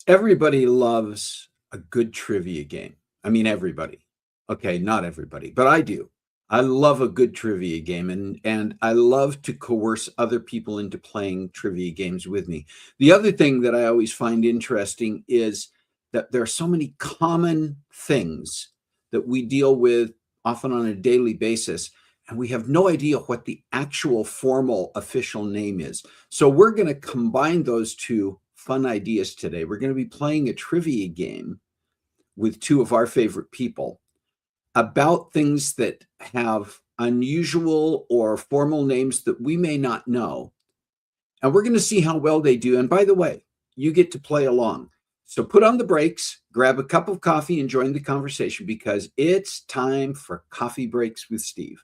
Everybody loves a good trivia game. I mean, everybody. Okay, not everybody, but I do. I love a good trivia game, and I love to coerce other people into playing trivia games with me. The other thing that I always find interesting is that there are so many common things that we deal with often on a daily basis, and we have no idea what the actual formal official name is. So we're going to combine those two fun ideas today. We're going to be playing a trivia game with two of our favorite people about things that have unusual or formal names that we may not know. And we're going to see how well they do. And by the way, you get to play along. So put on the brakes, grab a cup of coffee, and join the conversation because it's time for Coffee Breaks with Steve.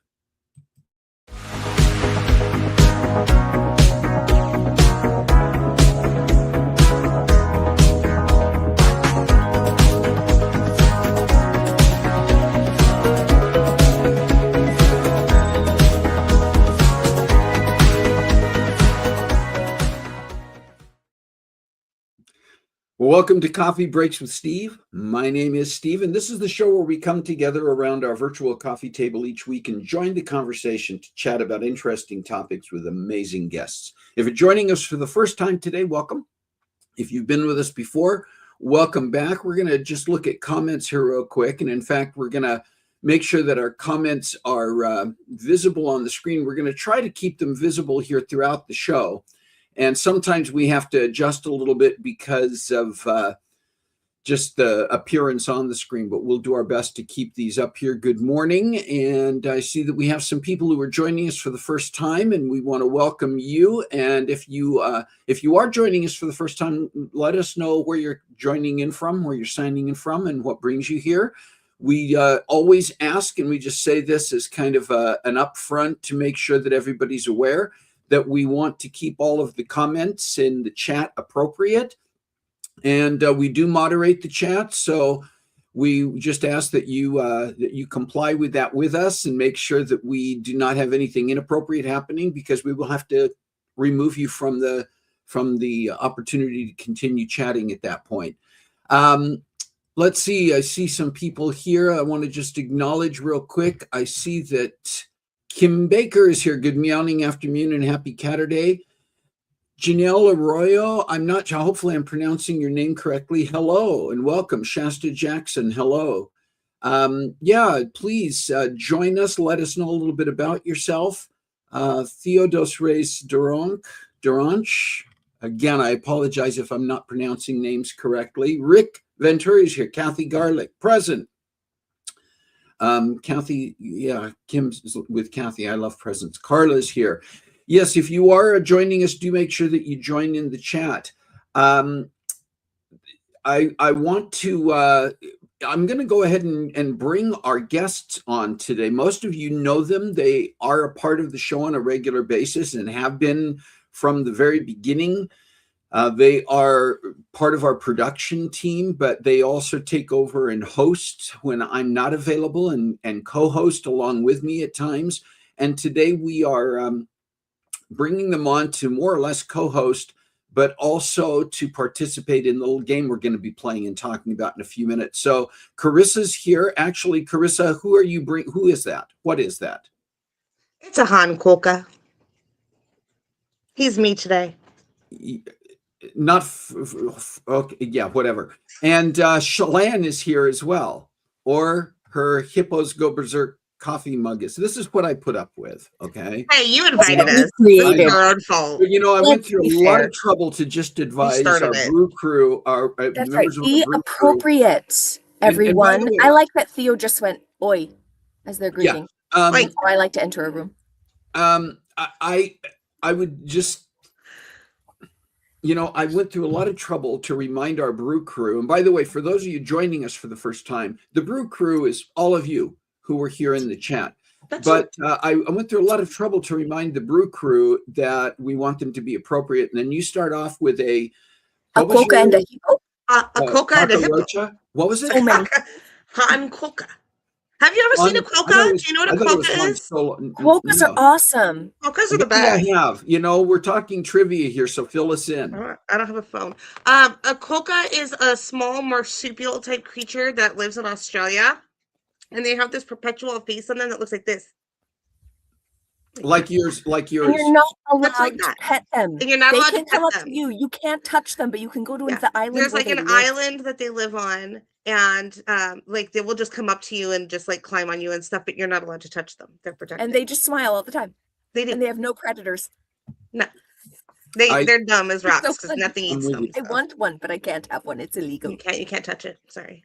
Welcome to Coffee Breaks with Steve. My name is Steve, and this is the show where we come together around our virtual coffee table each week and join the conversation to chat about interesting topics with amazing guests. If you're joining us for the first time today, welcome. If you've been with us before, welcome back. We're going to just look at comments here real quick, and in fact, we're going to make sure that our comments are visible on the screen. We're going to try to keep them visible here throughout the show. And sometimes we have to adjust a little bit because of just the appearance on the screen, but we'll do our best to keep these up here. Good morning. And I see that we have some people who are joining us for the first time, and we want to welcome you. And if you are joining us for the first time, let us know where you're joining in from, where you're signing in from, and what brings you here. We always ask, and we just say this as kind of an upfront to make sure that everybody's aware that we want to keep all of the comments in the chat appropriate. And we do moderate the chat. So we just ask that you comply with that with us and make sure that we do not have anything inappropriate happening, because we will have to remove you from the opportunity to continue chatting at that point. Let's see. I see some people here. I want to just acknowledge real quick. I see that Kim Baker is here. Good meowing afternoon and happy Catterday. Janelle Arroyo, I'm not sure. Hopefully I'm pronouncing your name correctly. Hello and welcome. Shasta Jackson, hello. Please join us. Let us know a little bit about yourself. Theodos Reyes Duranch. Again, I apologize if I'm not pronouncing names correctly. Rick Venturi is here. Kathy Garlick, present. Kathy, Kim's with Kathy. I love presents. Carla's here. Yes, if you are joining us, do make sure that you join in the chat. I want to, I'm going to go ahead and bring our guests on today. Most of you know them. They are a part of the show on a regular basis and have been from the very beginning. They are part of our production team, but they also take over and host when I'm not available and co-host along with me at times. And today we are bringing them on to more or less co-host, but also to participate in the little game we're going to be playing and talking about in a few minutes. So Karissa's here. Actually, Karissa, who is that? What is that? It's a Han Kolka. He's me today. Not okay, yeah, whatever. And Chelan is here as well, or her hippos go berserk coffee mug is. This is what I put up with. Okay. Hey, you invited us. Your own fault. But, I went through a lot of trouble to just advise our brew crew, our That's members right. of the brew appropriate, crew. Everyone. And way, I like that Theo just went "oi" as they're greeting. Yeah. That's how I like to enter a room. I would just. I went through a lot of trouble to remind our brew crew. And by the way, for those of you joining us for the first time, the brew crew is all of you who were here in the chat. I went through a lot of trouble to remind the brew crew that we want them to be appropriate. And then you start off with a coca and a hippo. A coca and a hippo. What was it? So many. Han Kolka. Have you ever seen a I thought quokka? it was- Do you know what a I thought it was quokka Han is? Solo. Quokkas No. are awesome. Quokkas are the Maybe I best. have. We're talking trivia here, so fill us in. I don't have a phone. A quokka is a small marsupial type creature that lives in Australia, and they have this perpetual face on them that looks like this. Like yours. And you're not allowed like to that. pet them. And you're not They allowed to can come pet up them. to you. You can't touch them, but you can go to Yeah. the island. There's where like they an live. island that they live on, and like they will just come up to you and just like climb on you and stuff, but you're not allowed to touch them. They're protected. And they just smile all the time. They do. And they have no predators. No. They're dumb as rocks so because funny. nothing eats them. I want one, but I can't have one. It's illegal. You can't touch it. Sorry.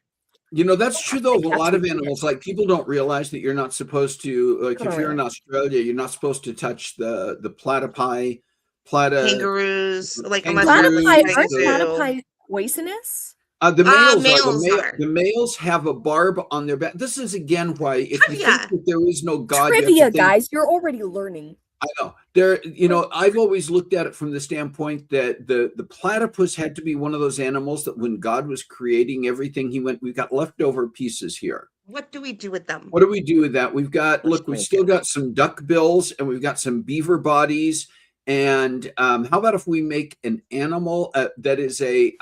That's true though. A That's lot of what- animals, like people don't realize that you're not supposed to, like if you're in Correct. Australia, you're not supposed to touch the platypi, Kangaroos, like unless kangaroos, you're Platypi, like aren't zoo. platypi poisonous? the males, Males are. are. The males have a barb on their back. This is again why if you Trivia. think that there is no God, you have to Trivia, think- guys. You're already learning. I know. I've always looked at it from the standpoint that the platypus had to be one of those animals that when God was creating everything, we've got leftover pieces here. What do we do with them? What do we do with that? We've Let's still make it. got some duck bills and we've got some beaver bodies. And how about if we make an animal that is a,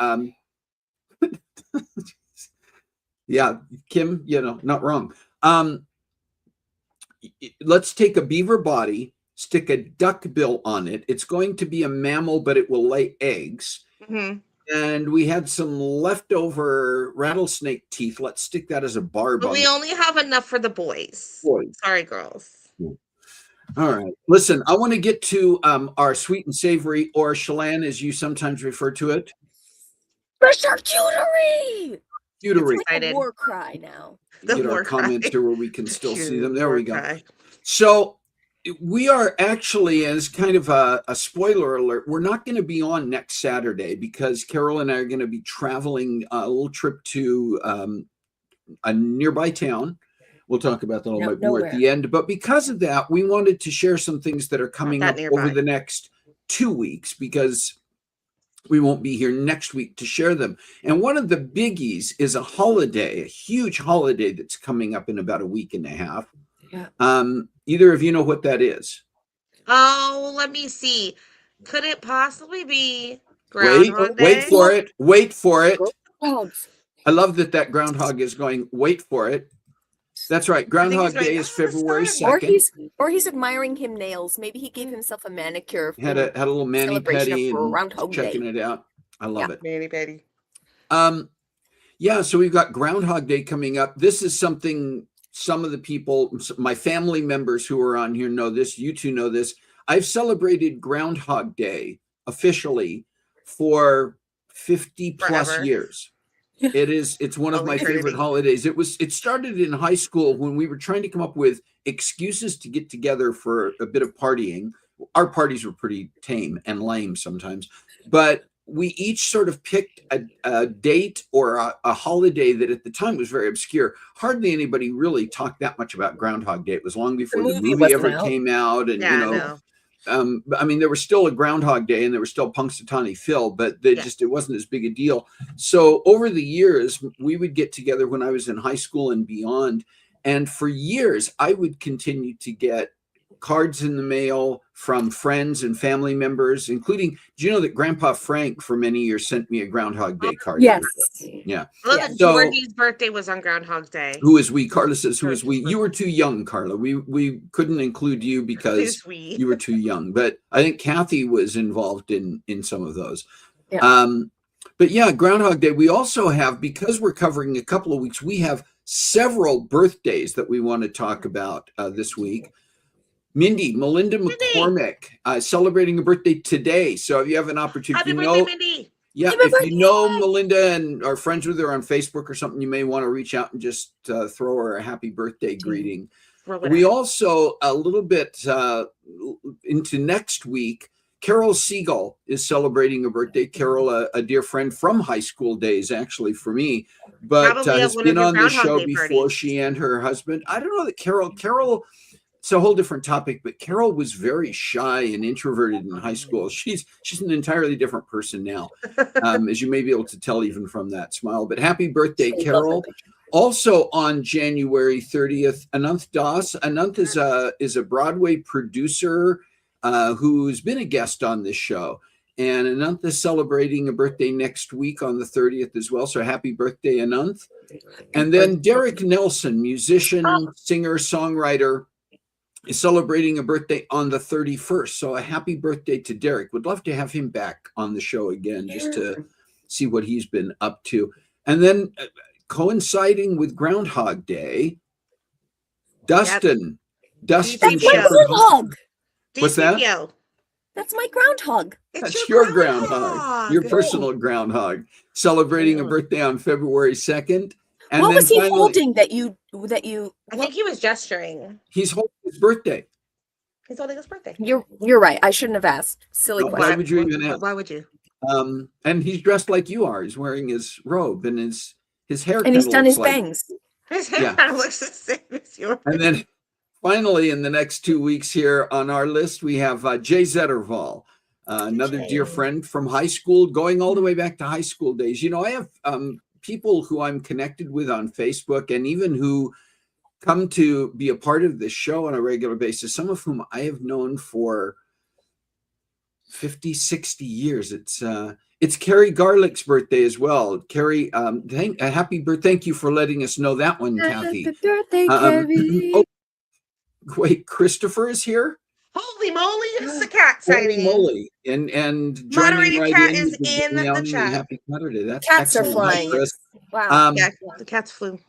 yeah, Kim, not wrong. Let's take a beaver body, stick a duck bill on it. It's going to be a mammal, but it will lay eggs. Mm-hmm. And we had some leftover rattlesnake teeth. Let's stick that as a barb. But on we it. only have enough for the boys. Sorry, girls. All right. Listen, I want to get to our sweet and savory, or Chelan, as you sometimes refer to it. The charcuterie! Cutery. It's like a Excited. war cry now. The Get our war cry. comments here where we can still see them. There War we go. cry. So we are actually, as kind of a spoiler alert, we're not going to be on next Saturday because Carol and I are going to be traveling a little trip to a nearby town. We'll talk about that a little bit more at the end. But because of that, we wanted to share some things that are coming up over the next 2 weeks because we won't be here next week to share them. And one of the biggies is a holiday, a huge holiday that's coming up in about a week and a half. Yeah. Either of you know what that is? Oh, let me see. Could it possibly be Groundhog Day? Wait for it. Wait for it. Groundhogs. I love that groundhog is going, wait for it. That's right. Groundhog Day is February 2nd. Or he's admiring him nails. Maybe he gave himself a manicure. Had a little mani-pedi and Groundhog checking Day. it out. I love it. Mani-pedi. Yeah, so we've got Groundhog Day coming up. This is something some of the people, my family members who are on here know this. You two know this. I've celebrated Groundhog Day officially for 50 plus years. It's one of my favorite holidays. It started in high school when we were trying to come up with excuses to get together for a bit of partying. Our parties were pretty tame and lame sometimes, but we each sort of picked a date or a holiday that at the time was very obscure. Hardly anybody really talked that much about Groundhog Day. It was long before the movie ever came out. And, I mean, there was still a Groundhog Day and there was still Punxsutawney Phil, but it wasn't as big a deal. So over the years, we would get together when I was in high school and beyond. And for years, I would continue to get cards in the mail from friends and family members, including, do you know that Grandpa Frank for many years sent me a Groundhog Day card? Yes. Yeah. Look, Georgie's birthday was on Groundhog Day. Who is we? Carla says, who is we? You were too young, Carla. We couldn't include you because you were too young. But I think Kathy was involved in some of those. Yeah. But yeah, Groundhog Day. We also have, because we're covering a couple of weeks, we have several birthdays that we want to talk about this week. Melinda McCormick, celebrating a birthday today. So if you have an opportunity, Happy birthday, Mindy. Yeah, if you know Melinda and are friends with her on Facebook or something, you may want to reach out and just throw her a happy birthday greeting. We also, a little bit into next week, Carol Siegel is celebrating a birthday. Carol, a dear friend from high school days, actually, for me, but has been on the show before, she and her husband. I don't know that Carol, it's a whole different topic, but Carol was very shy and introverted in high school. She's an entirely different person now, as you may be able to tell even from that smile. But happy birthday, Carol. Also on January 30th, Ananth Das. Ananth is a Broadway producer who's been a guest on this show. And Ananth is celebrating a birthday next week on the 30th as well. So happy birthday, Ananth. And then Derek Nelson, musician, singer, songwriter, is celebrating a birthday on the 31st. So a happy birthday to Derek. Would love to have him back on the show again just to see what he's been up to. And then coinciding with Groundhog Day, Dustin. Dustin That's my Shepherd. groundhog. What's that? DCPO. That's my groundhog. That's your groundhog, your personal groundhog, celebrating a birthday on February 2nd. And What then was he finally, holding that you? I think he was gesturing. he's holding his birthday. He's holding his birthday. You're right. I shouldn't have asked. Silly No, question. why would you even ask? Why would you? And he's dressed like you are. He's wearing his robe and his hair. And he's kinda done looks his like- bangs. His hair kind of looks the same as yours. And then finally, in the next 2 weeks here on our list, we have Jay Zetterval, another dear friend from high school, going all the way back to high school days. You know, I have people who I'm connected with on Facebook and even who come to be a part of this show on a regular basis, some of whom I have known for 50, 60 years. It's Carrie Garlick's birthday as well. Carrie, happy birthday. Thank you for letting us know that one, Kathy. Happy birthday, Carrie. Oh, wait, Christopher is here? Holy moly, it's the cat Holy sighting. moly. And joining Moderator right cat in is with in me the on chat. Happy Saturday. That's Cats are excellent. Hi, flying. Chris. Wow. Yeah, the cats flew.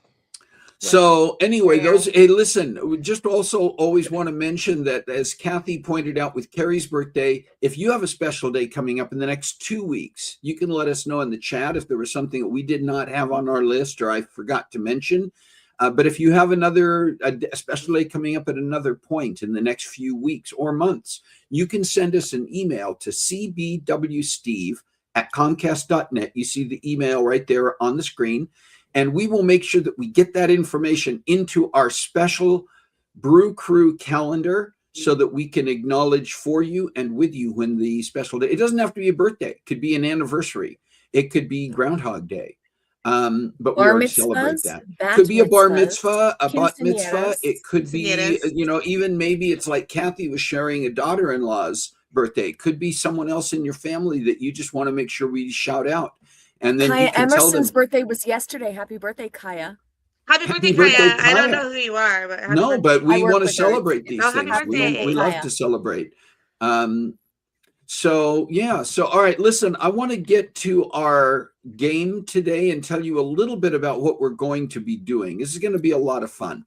So anyway, Yeah. hey, listen, we just also always want to mention that, as Kathy pointed out with Carrie's birthday, if you have a special day coming up in the next 2 weeks, you can let us know in the chat if there was something that we did not have on our list or I forgot to mention. But if you have a special day coming up at another point in the next few weeks or months, you can send us an email to cbwsteve@comcast.net. You see the email right there on the screen. And we will make sure that we get that information into our special Brew Crew calendar so that we can acknowledge for you and with you when the special day. It doesn't have to be a birthday. It could be an anniversary. It could be Groundhog Day. But we Bar already celebrate mitzvahs, that. bat Could be a bar mitzvahs, mitzvah, a bat mitzvah. quinceañeras. It could be, Quinceañeras. even maybe it's like Kathy was sharing a daughter-in-law's birthday. It could be someone else in your family that you just want to make sure we shout out. And then Kaya you can tell them. Emerson's birthday was yesterday. Happy birthday, Kaya. Happy Happy birthday, birthday, Kaya. I don't Kaya. know who you are, but happy No, birthday. but we I work want to with her. celebrate these Oh, happy things. birthday. We love Kaya. to celebrate. So all right, listen, I want to get to our game today and tell you a little bit about what we're going to be doing. This is going to be a lot of fun.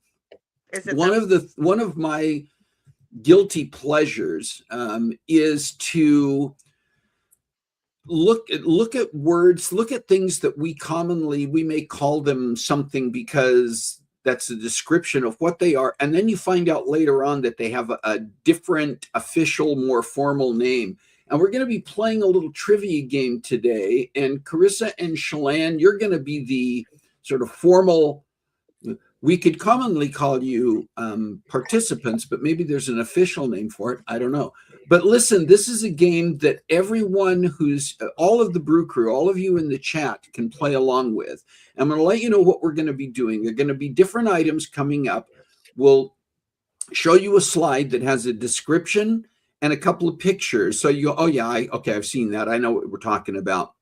Is it One of my guilty pleasures is to look at words, look at things that we may call them something because that's a description of what they are, and then you find out later on that they have a different, official, more formal name. And we're going to be playing a little trivia game today. And Karissa and Chelan, you're going to be the sort of formal. We could commonly call you participants, but maybe there's an official name for it. I don't know. But listen, this is a game that everyone all of the Brew Crew, all of you in the chat can play along with. I'm going to let you know what we're going to be doing. There are going to be different items coming up. We'll show you a slide that has a description and a couple of pictures. So you go, oh yeah, I've seen that. I know what we're talking about.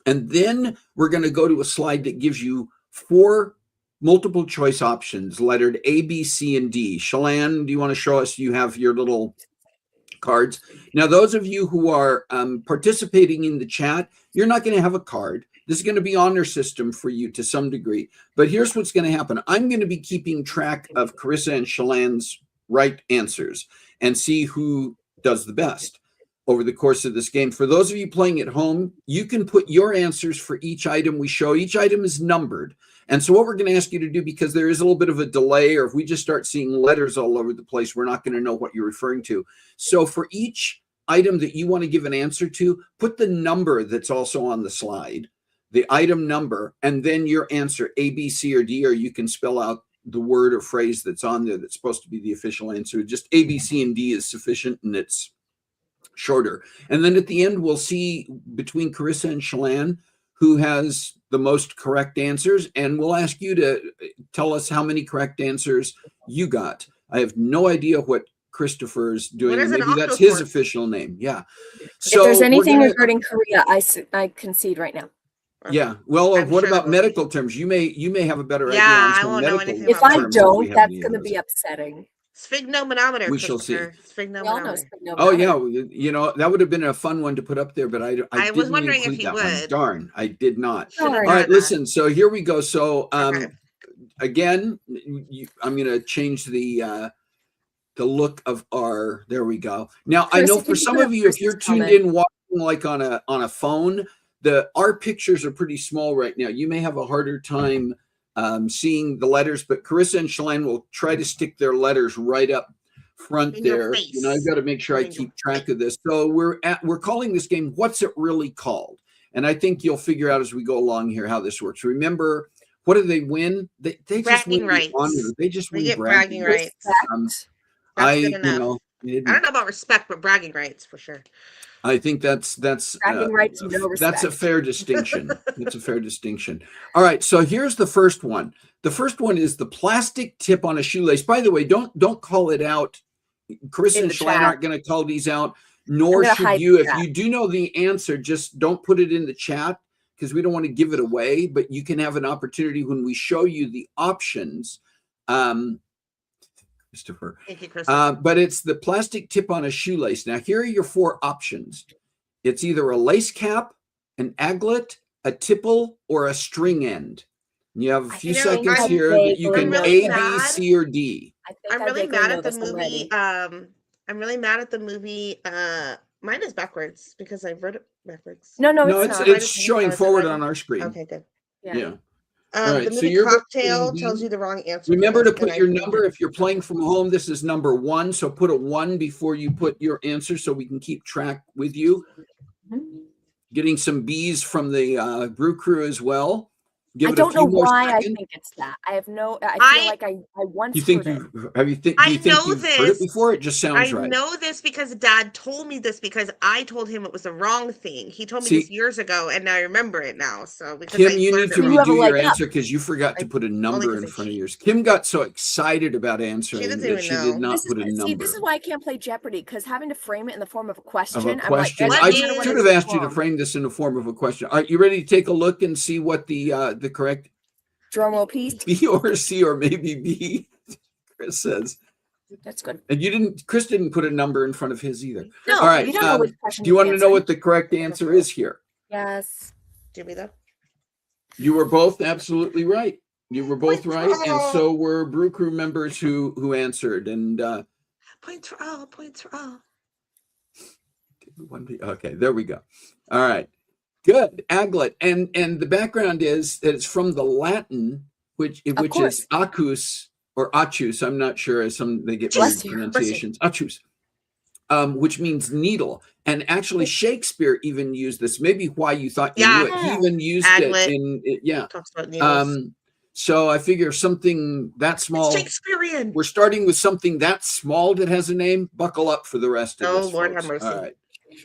And then we're going to go to a slide that gives you 4 multiple choice options, lettered A, B, C, and D. Chelan, do you want to show us? You have your little cards. Now, those of you who are participating in the chat, you're not going to have a card. This is going to be honor system for you to some degree. But here's what's going to happen. I'm going to be keeping track of Karissa and Chelan's right answers and see who does the best over the course of this game. For those of you playing at home, you can put your answers for each item we show. Each item is numbered. And so what we're going to ask you to do, because there is a little bit of a delay, or if we just start seeing letters all over the place, we're not going to know what you're referring to. So for each item that you want to give an answer to, put the number that's also on the slide, the item number, and then your answer, A, B, C, or D, or you can spell out the word or phrase that's on there that's supposed to be the official answer. Just A, B, C, and D is sufficient, and it's shorter. And then at the end, we'll see between Karissa and Chelan who has the most correct answers, and we'll ask you to tell us how many correct answers you got. I have no idea what Christopher's doing. What is an Maybe that's his octoforce? official name. Yeah. If there's we're anything gonna- regarding Korea, I concede right now. yeah. Well, I'm what sure about there will be. medical terms? You may have a better idea Yeah, on I some won't know medical anything If about I terms if we don't, have that's any of going to those. be upsetting. Sphygnomanometer. We shall see. Christopher. We all know Sphygnomanometer. sphygnomanometer. Oh yeah, you know that would have been a fun one to put up there, but I I was didn't wondering if include you that one. would. Darn, I did not. Should have All All done right, that. listen. So here we go. So Okay. again, I'm going to change the look of our. There we go. Now I know Carissa, for can you some put of up you, if you're Chris's tuned comment? in watching like on a phone, our pictures are pretty small right now. You may have a harder time seeing the letters, but Karissa and Chelan will try to stick their letters right up front In your there. face. You know, I've got to make sure I In your keep track of this. So we're calling this game What's It Really Called? And I think you'll figure out as we go along here how this works. Remember, what do they win? They just Bragging win rights. honor. They just We win get bragging rights. Respect. That's good enough. You know, I don't know about respect, but bragging rights for sure. I think that's Bragging rights, no that's a respect. fair distinction. That's a fair distinction. All right, so here's the first one. The first one is the plastic tip on a shoelace. By the way, don't call it out. Karissa In and the Chelan chat. aren't going to call these out, nor gonna should hide you. the If chat. you do know the answer, just don't put it in the chat because we don't want to give it away. But you can have an opportunity when we show you the options. Christopher. Thank you, Chris. But it's the plastic tip on a shoelace. Now, here are your four options. It's either a lace cap, an aglet, a tipple, or a string end. And you have a few know, seconds I'm here that you can really A, B, mad. C, or D. I think I'm I really vaguely mad know at the this movie. already. I'm really mad at the movie. Mine is backwards because I wrote it backwards. No, No, it's it's not. it's showing Oh, forward it's on our screen. Okay, good. Yeah. All right, The so movie you're Cocktail voting tells B. you the wrong answer. for Remember to this, put and your I- number. If you're playing from home, this is number 1. So put a 1 before you put your answer so we can keep track with you. Getting some B's from the brew crew as well. Give I it a don't few know more why I seconds. think it's that. I have no. I I- feel like I once You think heard it. you have you think I do you think know you've heard it this. before? It just sounds I right. know this because Dad told me this because I told him it was the wrong thing. He told me See- this years ago, and I remember it now. So because Kim, I you learned need it to You wrong. have a redo your leg up. answer because you forgot to put a number 'cause in I front of cheat. yours. Kim got so excited about answering doesn't that even she know. did not This is, put a see, number this is why I can't play Jeopardy, because having to frame it in the form of a question, of a I'm like, question. that's What I is- not what should it's have asked you to from. frame this in the form of a question. Are you ready to take a look and see what the correct Drum roll, please. B or C or maybe B? Chris says, That's good. and Chris didn't put a number in front of his either. No, All right, you don't know which question. Do you want to know answer. what the correct answer is here? Yes. Do we though? You were both absolutely right. You were both Points right, for and all. so were brew crew members who answered. And Points for all. Points for all. okay, there we go. All right, good. Aglet, and the background is that it's from the Latin, which is course. acus or achus. I'm not sure. They get Bless weird you. pronunciations. Achus. Which means needle. And actually, Shakespeare even used this. Maybe why you thought you knew it. He Yeah. even used Aglet. yeah. Talks about needles. So I figure something that small. It's Shakespearean. We're starting with something that small that has a name. Buckle up for the rest of Oh, this. Lord folks. have mercy. All right.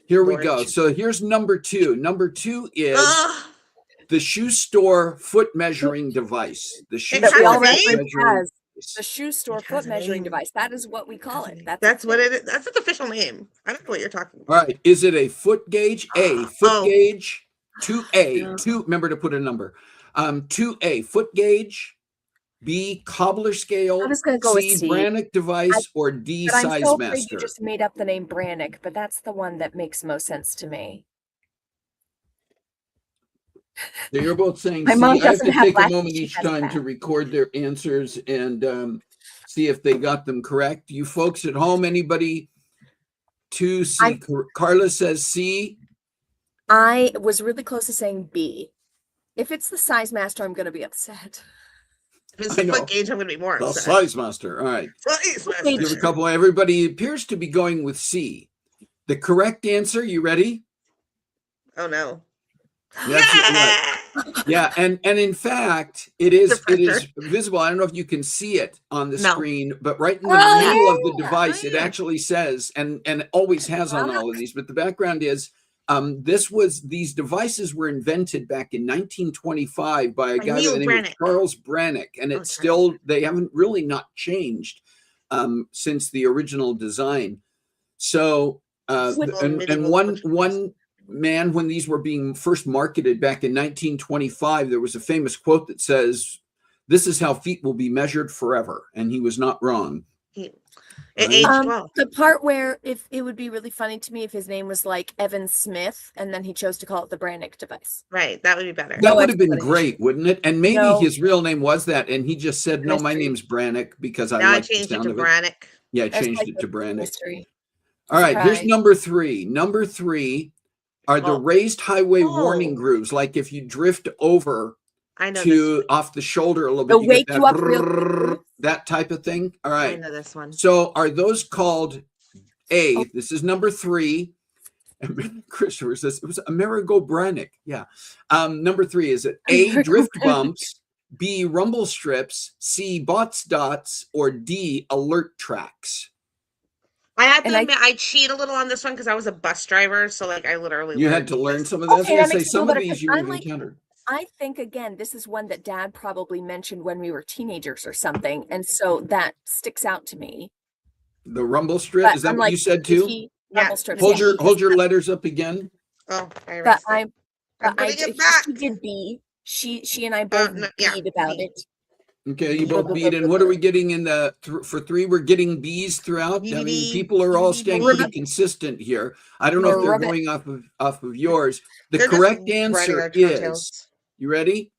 Here we Lord. go. So here's number 2. Number 2 is Ugh. the shoe store foot measuring device. The shoe It That has we a store already name? foot measuring has. device. The shoe store It has foot a measuring name. device. That is what we call it. That's what it is. That's its official name. I don't know what you're talking about. All right. Is it a foot gauge? A foot Oh. gauge. 2A. No. 2. Remember to put a number. 2A foot gauge. B cobbler scale. I'm just gonna go with C C. Brannock device or D But I'm size so afraid master. you just made up the name Brannick, but that's the one that makes most sense to me. So you're both saying My C. mom I have doesn't to have take a glasses, moment she each has time that. to record their answers and see if they got them correct. You folks at home, anybody? 2C. Carla says C. I was really close to saying B. If it's the size master, I'm going to be upset. If it's I the know. foot gauge, I'm going to be more The upset. size master. All right. Size master. Gauge. Give a couple. Everybody appears to be going with C. The correct answer. You ready? Oh no. Yes, Yeah, and in fact, it is visible. I don't know if you can see it on the No. screen, but right in the Oh, middle of the yeah. device, Oh, it yeah. actually says, and it always has on all of these, but the background is These devices were invented back in 1925 by a guy by Neil the name of Brannick. Charles Brannick, and it's still, they haven't really not changed since the original design. So, and one man, when these were being first marketed back in 1925, there was a famous quote that says, "This is how feet will be measured forever," and he was not wrong. It aged well. The part where if it would be really funny to me if his name was like Evan Smith and then he chose to call it the Brannick device. Right, that would be better. That would have been great, wouldn't it? And maybe his real name was that, and he just said, "No, my Mystery. name's Brannick because I Now I like the changed it sound to of it." Brannick. Yeah, I That's changed like it to Brannick. Mystery. All right, here's Surprise. number 3. Number 3 are the raised highway warning grooves. Like if you drift over I know to off the shoulder a little bit, They'll you get wake that you up real brrrr, quick. that type of thing. All I right. know this one. So are those called A? This is number 3. And Christopher says it was Amerigo Brannick. Yeah. Number 3 is it A, Amerigo drift Brannick. bumps, B, rumble strips, C, bots dots, or D, alert tracks? I have to And I- admit, I cheat a little on this one because I was a bus driver, so like I literally You had learned to learn this. some of this. Okay, I that was gonna makes say me feel some of better, these 'cause you would I'm have like- encountered. I think again, this is one that Dad probably mentioned when we were teenagers or something, and so that sticks out to me. The rumble strip, But is that I'm what like, you said if too? he- Yeah. rumble strips, Hold yeah, your because- letters up again. Oh, I But erased it. I'm putting it back. She did B. She and I both no, yeah, beat about B. it. Okay, you both beat. And what are we getting in the for 3? We're getting B's throughout. I mean, BBD, people are all staying pretty Ribbit. consistent here. I don't know if they're Ribbit. going off of yours. The They're just correct riding answer our is, coattails. you ready?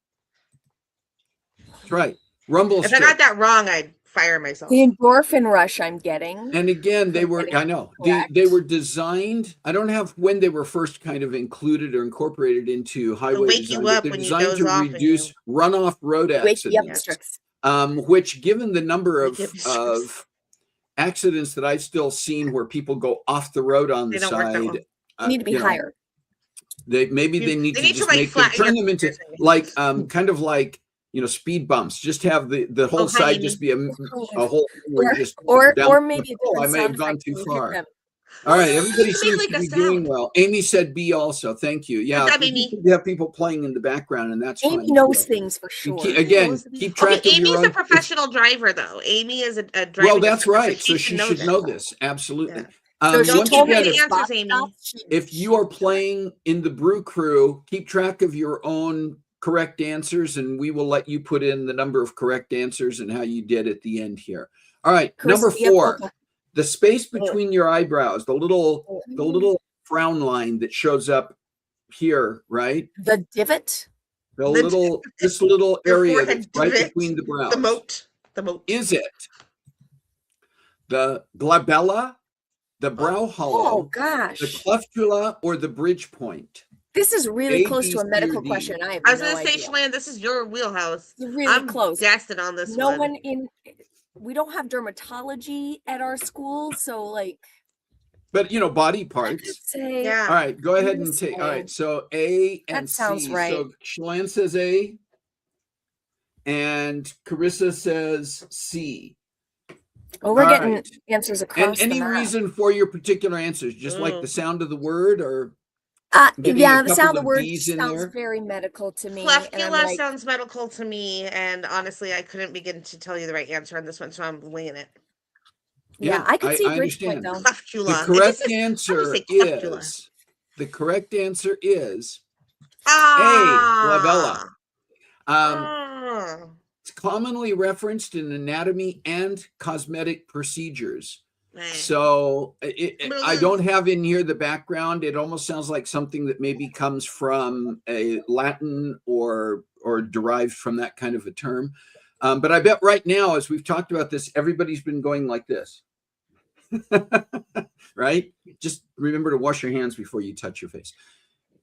That's right. Rumble If I strip. got that wrong, I'd fire myself. The endorphin rush I'm getting. And again, they were, I know, they were designed, I don't have when they were first kind of included or incorporated into highway wake you design, but up they're when you designed doze to off and reduce runoff road Wake you up, accidents. Strix. Which, given the number Wake up, of accidents that I've still seen where people go off the road on the They don't work that side, well. You need to be you know, higher. they need to just like make them, flatten turn your them into tires, I guess. like kind of like, you know, speed bumps. Just have the whole hi, side Amy. just be a whole where you just Or down- maybe a oh, different I may have sound gone effect too when you hit far. them. All right, everybody Make seems like to a be doing sound. well. Amy said B also. Thank you. Yeah, Good job, you Amy. could have people playing in the background, and that's Amy fine. knows too. things for You sure. again, keep track Okay, of your Amy's own. a professional driver, though. Amy is a driving Well, that's instructor, right. So she should know this. Absolutely. Yeah. So she Don't Once told me again, the if, answers, Amy. if you are playing in the Brew Crew, keep track of your own correct answers, and we will let you put in the number of correct answers and how you did at the end here. All right, number 4, the space between your eyebrows, the little frown line that shows up here, right? The divot. This little area forehead that's right divot, between the brows. The moat. Is it the glabella, the brow hollow, Oh gosh. the cleftula, or the bridge point? This is really A, close B, to a C, medical or D? question. I have I was no gonna say, idea. Chelan, this is your wheelhouse. It's really I'm close. guessing on this No one. one in. We don't have dermatology at our school, so like. But you know, body I could parts. say. Yeah. All right, go ahead I'm and gonna take. All say- right, so A and That sounds C. right. So Chelan says A, and Karissa says C. Oh, we're All getting right. answers across And any the map. reason for your particular answers? Just like the sound of the word, or getting Yeah, a the couple sound of of the word B's in sounds there? very medical to me. And I'm Cleftula like, sounds medical to me, and honestly, I couldn't begin to tell you the right answer on this one, so I'm winging it. yeah, I could see bridge point understand. though. Cleftula. The It correct just says- how do you answer say cleftula? is the correct answer is Ah. glabella. It's commonly referenced in anatomy and cosmetic procedures. So I don't have in here the background. It almost sounds like something that maybe comes from a Latin or derived from that kind of a term. But I bet right now, as we've talked about this, everybody's been going like this. Right? Just remember to wash your hands before you touch your face.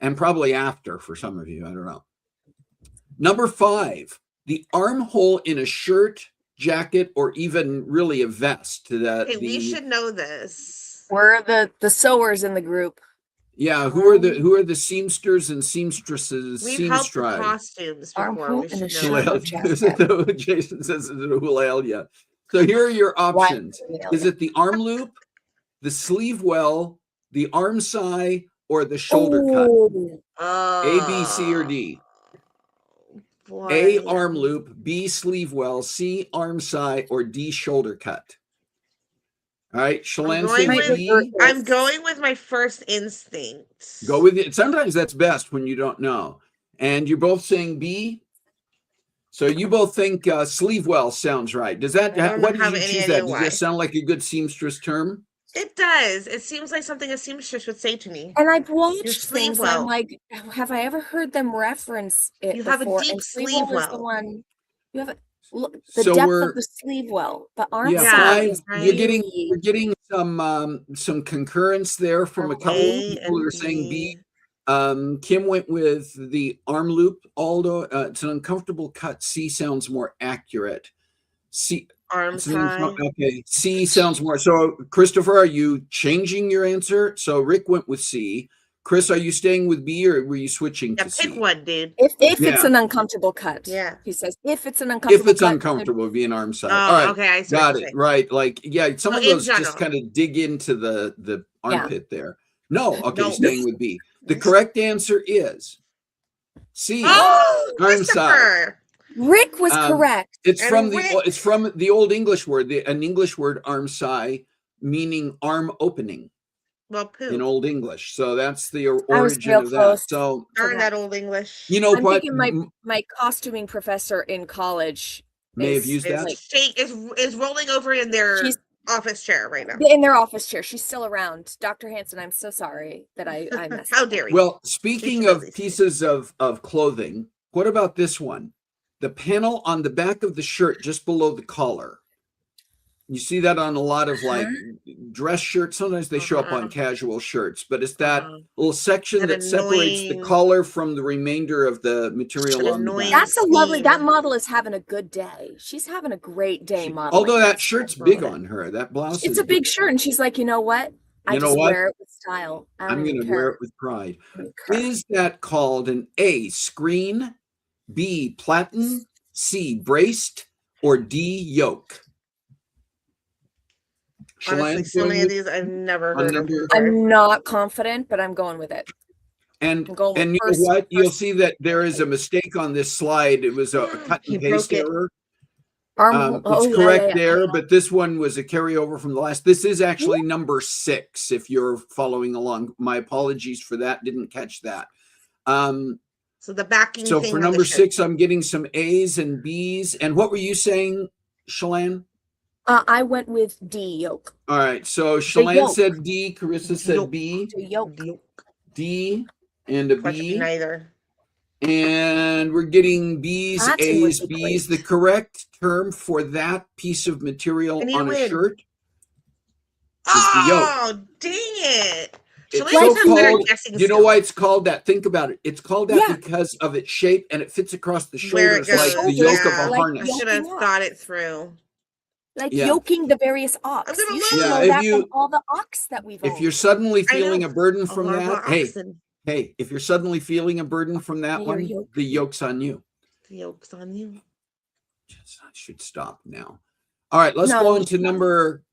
And probably after for some of you. I don't know. Number 5, the armhole in a shirt, jacket, or even really a vest. Hey, we should know this. We're the sewers in the group. Yeah, who are the seamsters and seamstresses? We've helped with seamstride. costumes Armhole before. We in a should know shirt. that. Jason says it's a hulalia. So here are your options. Is it the arm loop, the sleeve well, the arm side, or the shoulder cut? Oh, A, B, C, or D? A, arm loop, B, sleeve well, C, arm side, or D, shoulder cut? All right, Chelan says B. I'm going with my first instinct. Go with it. Sometimes that's best when you don't know. And you're both saying B. So you both think sleeve well sounds right. Does that? Why did you choose that? Does that sound like a good seamstress term? It does. It seems like something a seamstress would say to me. And I've watched sleeve things, well. I'm like, have I ever heard them reference it You before? have a deep and sleeve well. Is the one you have the So depth of the sleeve well. The arm yeah, side is right. You're getting some concurrence there from a couple of people who are saying B. Kim went with the arm loop. Aldo, it's an uncomfortable cut. C sounds more accurate. C arm side. Okay, C sounds more. So Christopher, are you changing your answer? So Rick went with C. Chris, are you staying with B or were you switching to C? Pick one, dude. If it's an uncomfortable cut. Yeah. He says if it's an uncomfortable cut. If it's uncomfortable, it'd be an arm side. All right. Okay, I see got it. Right. Like, yeah, some of those just kind of dig into the armpit there. No, okay, staying with B. The correct answer is C. Arm side. Rick was correct. It's from the old English word, an English word, arm side, meaning arm opening. Well, in Old English. So that's the origin of that. So learn that Old English. You know, I'm thinking my costuming professor in college may have used that. Is rolling over in their office chair right now. In their office chair. She's still around. Dr. Hanson, I'm so sorry that I messed How up. dare you? Well, speaking of pieces of clothing, what about this one? The panel on the back of the shirt just below the collar. You see that on a lot of like dress shirts. Sometimes they show up on casual shirts, but it's that little section that separates the collar from the remainder of the material on the back. That's a lovely, that model is having a good day. She's having a great day modeling. Although that shirt's big on her, that blouse it's a big shirt. And she's like, you know what? I just wear it with style. I'm going to wear it with pride. Is that called an A, screen, B, platen, C, braced, or D, yoke? Honestly, so many of these I've never heard of. I'm not confident, but I'm going with it. And you know what? You'll see that there is a mistake on this slide. It was a cut and paste error. It's correct there, but this one was a carryover from the last. This is actually number 6, if you're following along. My apologies for that. Didn't catch that. So the backing. So for number 6, I'm getting some A's and B's. And what were you saying, Chelan? I went with D, yoke. All right. So Chelan said D. Karissa said B. Yoke. D and a B. Neither. And we're getting B's, A's, B's. The correct term for that piece of material on a shirt is the yoke. Dang it. It's so called, you know why it's called that? Think about it. It's called that because of its shape, and it fits across the shoulders like the yoke of a harness. I should have thought it through. Like yoking the various ox. You should know that from all the ox that we've owned. If you're suddenly feeling a burden from that, hey, if you're suddenly feeling a burden from that one, the yoke's on you. The yoke's on you. I should stop now. All right, let's go on to number.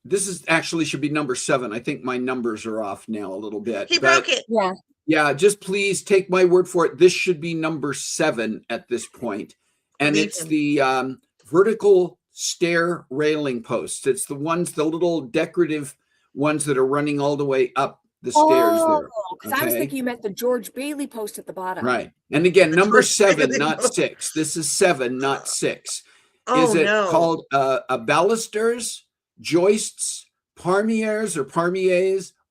This is actually should be number 7. I think my numbers are off now a little bit. He broke it. Yeah, just please take my word for it. This should be number 7 at this point. And it's the vertical stair railing posts. It's the little decorative ones that are running all the way up the stairs there. Because I was thinking you meant the George Bailey post at the bottom. Right. And again, number 7, not 6. This is 7, not 6. Is it called a balusters, joists, palmiers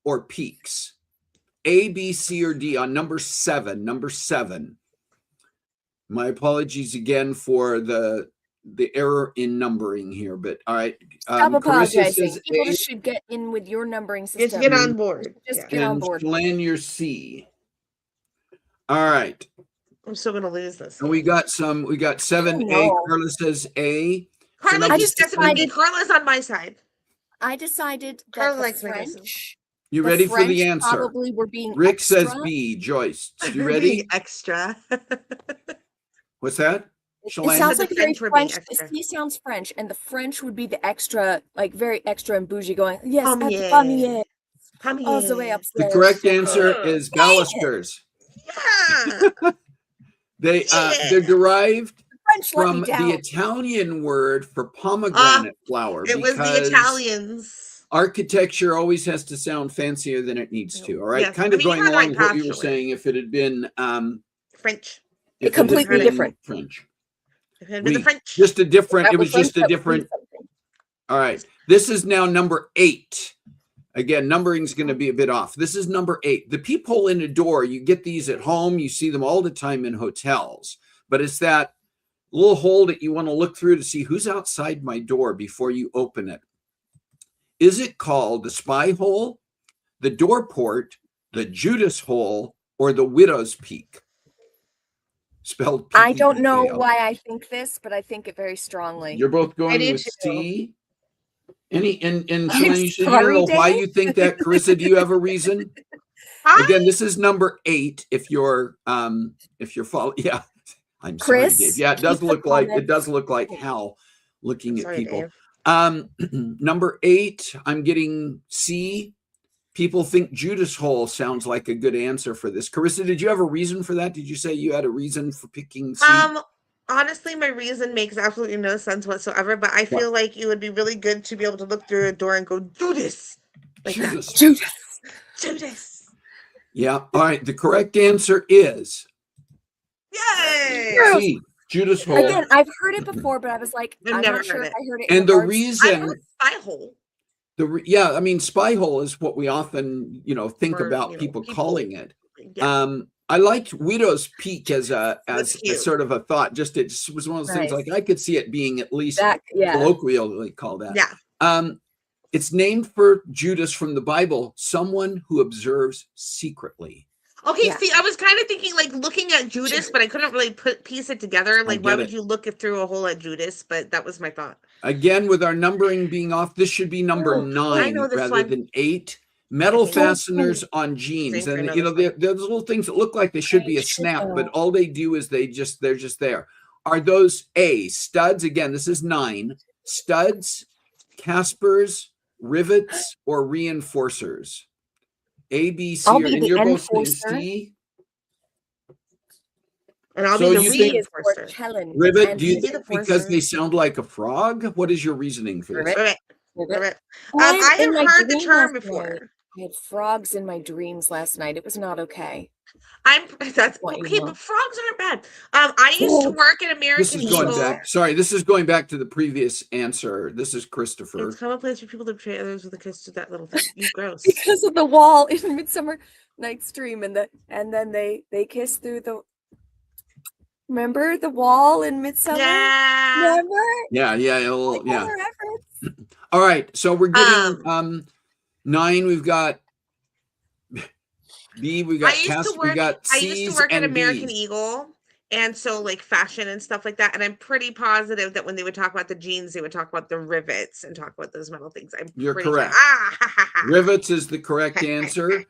or peaks? A, B, C, or D on number 7. Number 7. My apologies again for the error in numbering here, but all right. Stop apologizing. People just should get in with your numbering system. Just get on board. Just get on board. Plan your C. All right. I'm still gonna lose this. And we got 7A. Carla says A. Carla, Carla's on my side. I decided that Carla likes French. You ready for the answer? Probably were being Rick extra. says B. Joyce, you ready? Extra. What's that? It sounds like very French. The C sounds French, and the French would be the extra, like very extra and bougie. Going, yes, at the palmier. Come Oh, it's the way here. upstairs. The correct answer is balusters. Yeah. They're derived French let me from down. the Italian word for pomegranate flower. It was the because Italians. architecture always has to sound fancier than it needs to. All right. Yes. Kind I of mean, you going had the along right with what you path were to it. saying, if it had been French. if it had Completely been different. French. It had been the French. Just a different, That it was French, just a that would mean different. something. All right. This is now number 8. Again, numbering is going to be a bit off. This is number 8. The peephole in a door, you get these at home. You see them all the time in hotels. But it's that little hole that you want to look through to see who's outside my door before you open it. Is it called the spy hole, the door port, the Judas hole, or the widow's peak? Spelled P-E-E-K-L. I don't know why I think this, but I think it very strongly. You're both going do with too. C. And I'm Chelan, you said you don't sorry, know why Dave. you think that. Karissa, do you have a reason? Again, this is number 8. If you're following, yeah. I'm sorry, Chris, Dave. Yeah, it keep does the look like comments. Hal looking at Sorry, people. Dave. Number 8, I'm getting C. People think Judas hole sounds like a good answer for this. Karissa, did you have a reason for that? Did you say you had a reason for picking C? Honestly, my reason makes absolutely no sense whatsoever, but I feel like it would be really good to be able to look through a door and go, Judas. Like Judas. Judas. Yeah. All right. The correct answer is Yay! C. Judas hole. Again, I've heard it before, but I was like, I've I'm never not sure heard if it. I heard it. And the regards- I reason, heard spy hole. yeah, I mean, spy hole is what we often, think Or, about people people. calling it. Yeah. I liked Widow's Peak as a cute. sort of a thought. Just it just was one of those things Nice. like I could see it being at least that, yeah. colloquially called that. Yeah. It's named for Judas from the Bible, someone who observes secretly. Okay, Yeah. see, I was kind of thinking like looking at Judas, but I couldn't really piece it together. Like, why get would it. you look it through a hole at Judas? But that was my thought. Again, with our numbering being off, this should be number Oh, I 9 know this rather one. than 8. Metal Okay. fasteners on jeans, Think I and know this there's little things that look like they should be a snap, but all they do is they're just there. Are those A, studs? Again, this is 9. Studs, Caspers, rivets, or reinforcers? A, B, C, I'll or, be and the you're both saying enforcer. C. And I'll So be the you think- reinforcer. Chelan. Rivet, do you Be the think because forcer. they sound like a frog? What is your reasoning for this? Rivet. Rivet. Well, I in have my heard the dream term last before. night, I had frogs in my dreams last night. It was not okay. That's What you okay, know. but frogs aren't bad. I used to work at American This is going Eagle. back. Sorry, this is going back to the previous answer. This is Christopher. It's commonplace for people to betray others with a kiss to that little thing. You gross. Because of the wall in Midsummer Night's Dream, and then they kiss through the. Remember the wall in Midsummer? Yeah. Remember? Yeah. Like Yeah. other efforts. All right. So we're getting 9. We've got B. We got Cas. We got I used C's to work at and American B's. Eagle, and so like fashion and stuff like that. And I'm pretty positive that when they would talk about the jeans, they would talk about the rivets and talk about those metal things. You're pretty correct. Sure. Rivets is the correct answer.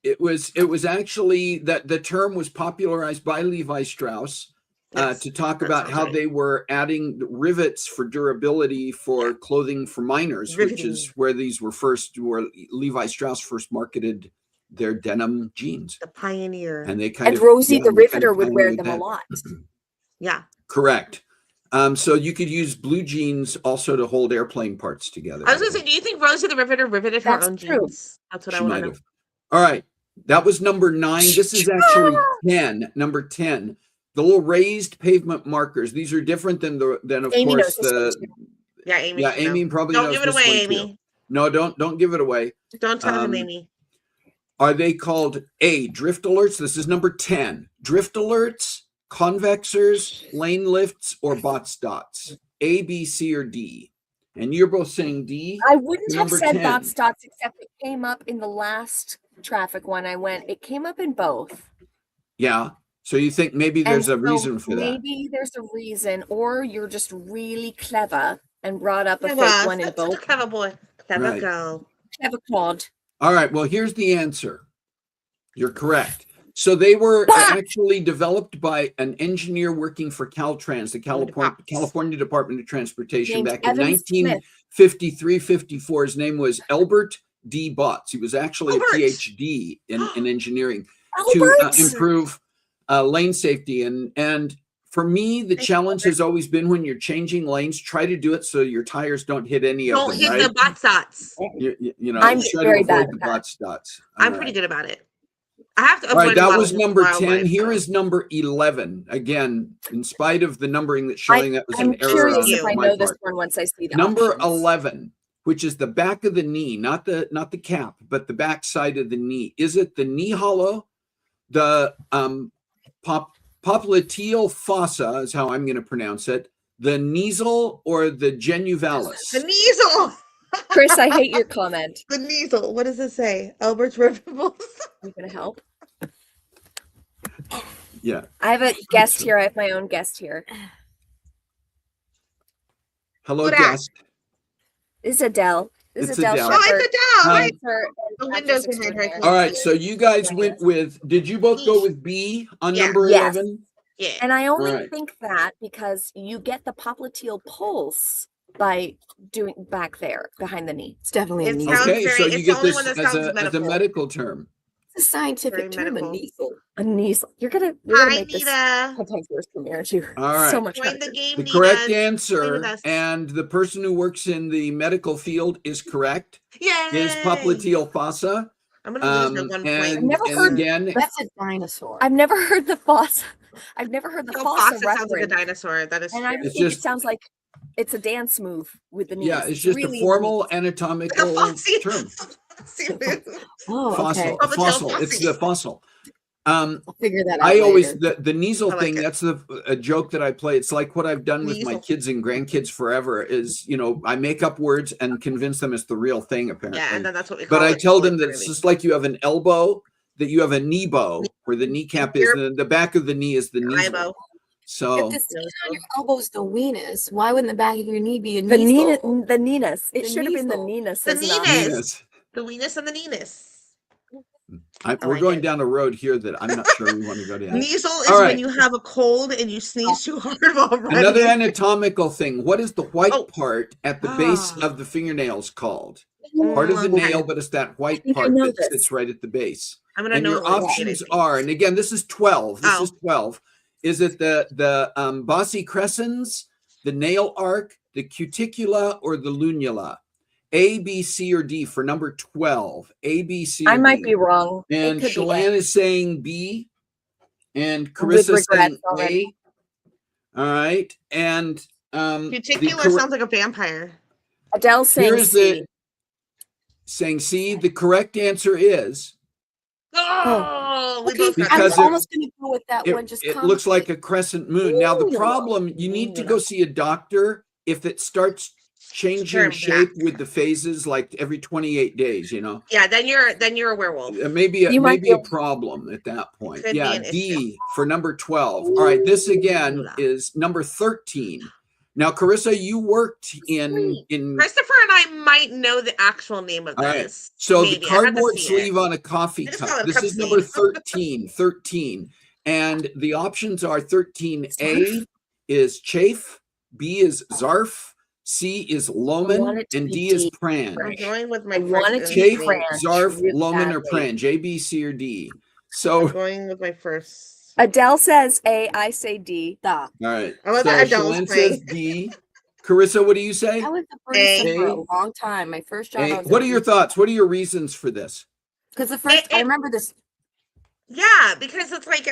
It was actually that the term was popularized by Levi Strauss Yes, to talk that about sounds how right. they were adding rivets for durability for clothing for miners, which is where where Levi Strauss first marketed their denim jeans. The pioneer. And they kind And of Rosie the they kind Riveter of would wear pioneered them a that. lot. Yeah. Correct. So you could use blue jeans also to hold airplane parts together. I was gonna say, do you think Rosie the Riveter riveted her That's own true. jeans? That's what I She want might to know. have. All right. That was number 9. This is actually 10. Number 10. The little raised pavement markers. These are different than of Amy course knows this one the too. Yeah, Amy. yeah should know. Amy probably Don't knows give it this away, one Amy. too. No, don't give it away. Don't tell him, Amy. Are they called A, drift alerts? This is number 10. Drift alerts, convexers, lane lifts, or bots dots? A, B, C, or D? And you're both saying D. I wouldn't have Number said 10. bots dots, except it came up in the last traffic one I went. It came up in both. Yeah. So you think maybe there's a And so reason for that? Maybe there's a reason, or you're just really clever and brought up a Clever. fake one in Such a both. clever boy. Clever Right. girl. Clever Claude. All right. Well, here's the answer. You're correct. So they were actually developed by an engineer working for Caltrans, the California Department of Transportation, Named back in Evan Smith. 1953-54. His name was Elbert D. Botts. He was actually a Albert. PhD in engineering Albert! to improve lane safety. And for me, the challenge has always been when you're changing lanes, try to do it so your tires don't hit any Don't of them. hit the bot dots. You know, I'm try very to bad avoid at the that. bot dots. I'm pretty good about it. I have to All right, avoid a that lot was of number 10. wildlife, Here so. is number 11. Again, in spite of the numbering that's showing, that was I'm an error curious on if I my know this part. one once I see the Number options. 11, which is the back of the knee, not the cap, but the back side of the knee. Is it the knee hollow, the popliteal fossa is how I'm going to pronounce it, the nasal, or the genuvalis? The nasal. Chris, I hate your comment. The nasal. What does it say? Albert's Riverballs. You gonna help? Yeah. I have a guest here. I have my own guest here. Hello, Who dat? guest. This is Adele. This It's is Adele Adele. Oh, Shepherd. it's Adele. Right. The Actress windows behind her. extraordinaire. All right, so you guys went with, did you both go with B on Yeah. number Yes. 11? Yeah. And I only Right. think that because you get the popliteal pulse by doing back there behind the knee. It's definitely a It nasal. sounds Okay, very- so it's you the get only this one that as sounds a medical. medical term. It's a scientific Very term, a medical. nasal. A nasal. You're gonna Hi, make this Nita. sometimes worse premiere too. All right. So much Join the better. game, The Nita. correct Play answer, with us. and the person who works in the medical field is correct, Yay. is popliteal fossa. I'm gonna lose at one point. I've never heard- again, That's a dinosaur. I've never heard the fossa. I've never heard the No, fossa Fossa sounds like a reference. dinosaur. That is And I true. It's think just- it sounds like it's a dance move with the knees. yeah, it's just really a formal neat. anatomical Like a fossy- term. fossy move. Oh, okay. Fossil, a Popliteal fossil. It's fossy. the fossil. I'll figure that out. I always later. the nasal I like thing. it. That's a joke that I play. It's like what I've done with my Nasal. kids and grandkids forever. Is I make up words and convince them it's the real thing. Apparently, Yeah, and then that's what we call but I it. tell them that Literally. it's just like you have an elbow, that you have a knee bow, where the kneecap is, and the back of the knee is the knee. Ibo. So If the skin on your elbow is the weenus, why wouldn't the back of your knee be a The nasal? the Ninus. It The should have been the nasal. Ninus. The as an option. Ninus. Venus. The weenus and the Ninus. We're like going it. down a road here that I'm not sure we want to go down. Nasal is All right. when you have a cold and you sneeze too hard while running. Another anatomical thing. What is the white Oh. part at the base Ah. of the fingernails called? Part of the Okay. nail, but it's that white think I part know that this. sits right at the base. I'm gonna And know your it when I see it, I options think. are, and again, this is 12. This Oh. is 12. Is it the Bossi crescens, the nail arc, the cuticula, or the lunula? A, B, C, or D for number 12. A, B, C, or I might D. be wrong. It And could be Chelan A. is saying B, and With Karissa saying regrets already. A. All right, and Cuticula sounds like a vampire. Adele saying here's C. the saying C. The correct answer is Oh, we Okay, both got I was because that. it- almost going to go with that one. Just it looks like a crescent moon. Now the Ooh. problem, you need to go see a doctor if it starts changing Turn shape black. with the phases like every 28 days. Yeah, then you're a werewolf. Maybe You might maybe a be- problem at that point. Could be Yeah, an D issue. for number 12. All right, this again Ooh. is number 13. Now, Karissa, you worked in Christopher and I might know the actual name of all right. this. So Maybe. the I have to cardboard see it. sleeve on a coffee I just call cup. it a This cup is number sleeve. 13. 13. And the options are 13A is chafe, B is zarf, C is I want loman, it to and be D is D. I'm prange. going with my I want it first to be Chafe, instinct. Fran. zarf, really loman, or badly. prange. A, B, C, or D. I'm So, all going with my first. Adele says A. I say D. Da. right. I love So that Adele's Chelan playing. says D. Carissa, what do you say? I was a barista for A. a long time. My first job. A. What are your thoughts? What are your reasons for this? Because the first, I It- remember this. Yeah, because it's like